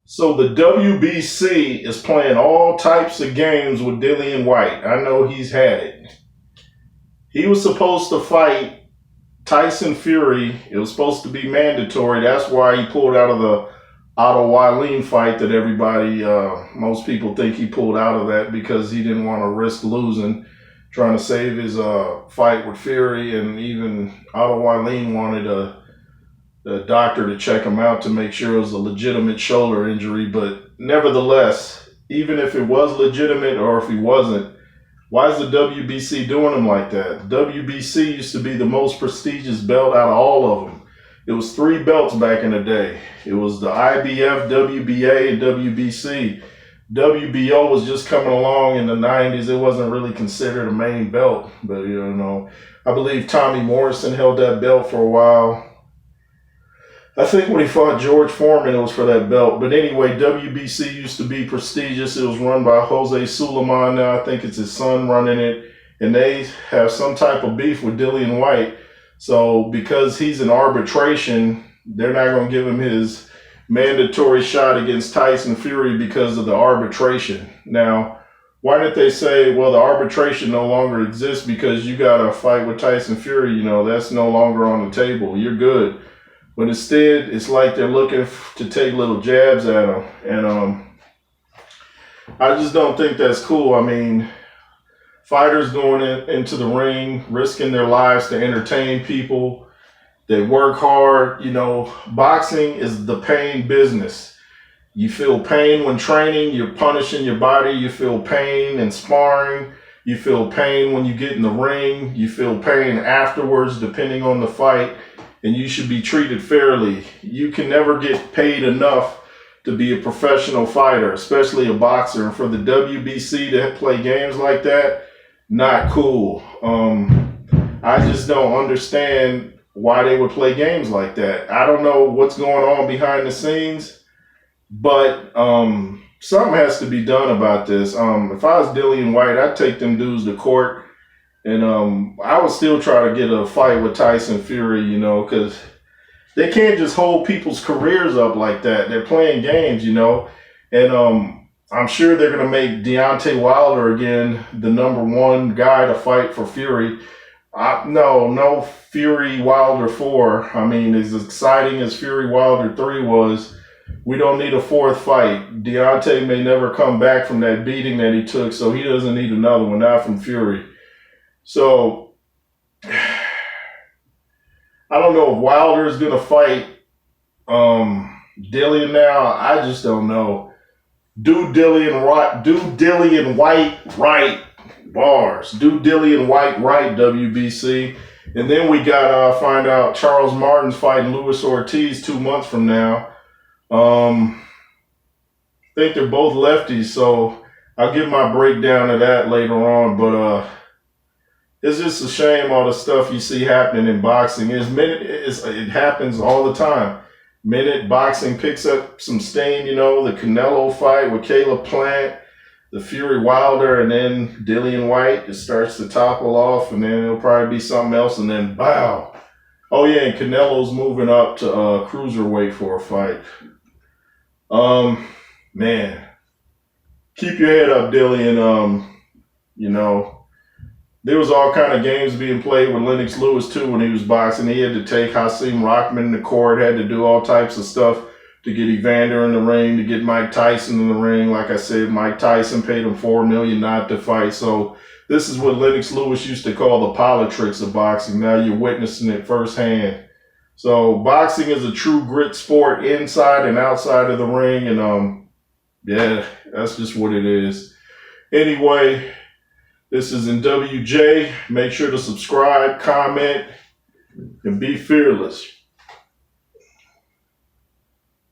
So the WBC is playing all types of games with Dillian Whyte. I know he's had it. He was supposed to fight Tyson Fury. It was supposed to be mandatory. That's why he pulled out of the Otto Wallin fight that everybody, most people think he pulled out of that because he didn't want to risk losing, trying to save his fight with Fury. And even Otto Wallin wanted the doctor to check him out to make sure it was a legitimate shoulder injury. But nevertheless, even if it was legitimate or if he wasn't, why is the WBC doing him like that? The WBC used to be the most prestigious belt out of all of them. It was 3 belts back in the day. It was the IBF, WBA, and WBC. WBO was just coming along in the 90s. It wasn't really considered a main belt. But, I believe Tommy Morrison held that belt for a while. I think when he fought George Foreman, it was for that belt. But anyway, WBC used to be prestigious. It was run by Jose Sulaiman now. I think it's his son running it. And they have some type of beef with Dillian Whyte. So because he's in arbitration, they're not going to give him his mandatory shot against Tyson Fury because of the arbitration. Now, why didn't they say, well, the arbitration no longer exists because you got to fight with Tyson Fury? That's no longer on the table. You're good. But instead, it's like they're looking to take little jabs at him. And I just don't think that's cool. I mean, fighters going into the ring, risking their lives to entertain people. They work hard. Boxing is the pain business. You feel pain when training. You're punishing your body. You feel pain in sparring. You feel pain when you get in the ring. You feel pain afterwards, depending on the fight. And you should be treated fairly. You can never get paid enough to be a professional fighter, especially a boxer. And for the WBC to play games like that, not cool. I just don't understand why they would play games like that. I don't know what's going on behind the scenes, but something has to be done about this. If I was Dillian Whyte, I'd take them dudes to court. And I would still try to get a fight with Tyson Fury, because they can't just hold people's careers up like that. They're playing games, And I'm sure they're going to make Deontay Wilder again the #1 guy to fight for Fury. No Fury Wilder 4. I mean, as exciting as Fury Wilder 3 was, we don't need a 4th fight. Deontay may never come back from that beating that he took, so he doesn't need another one, not from Fury. So, I don't know if Wilder is going to fight Dillian now. I just don't know. Do Dillian Whyte right, bars. Do Dillian Whyte right, WBC. And then we got find out Charles Martin's fighting Luis Ortiz 2 months from now. I think they're both lefties, so I'll give my breakdown of that later on. But it's just a shame all the stuff you see happening in boxing. It happens all the time. Minute boxing picks up some steam, the Canelo fight with Caleb Plant, the Fury Wilder, and then Dillian Whyte. It starts to topple off, and then it'll probably be something else, and then wow. Oh yeah, and Canelo's moving up to cruiserweight for a fight. Man, keep your head up, Dillian. There was all kind of games being played with Lennox Lewis, too, when he was boxing. He had to take Hasim Rahman in the court, had to do all types of stuff to get Evander in the ring, to get Mike Tyson in the ring. Like I said, Mike Tyson paid him $4 million not to fight. So this is what Lennox Lewis used to call the politics of boxing. Now you're witnessing it firsthand. So boxing is a true grit sport inside and outside of the ring. And, yeah, that's just what it is. Anyway, this is N.W.J. Make sure to subscribe, comment, and be fearless.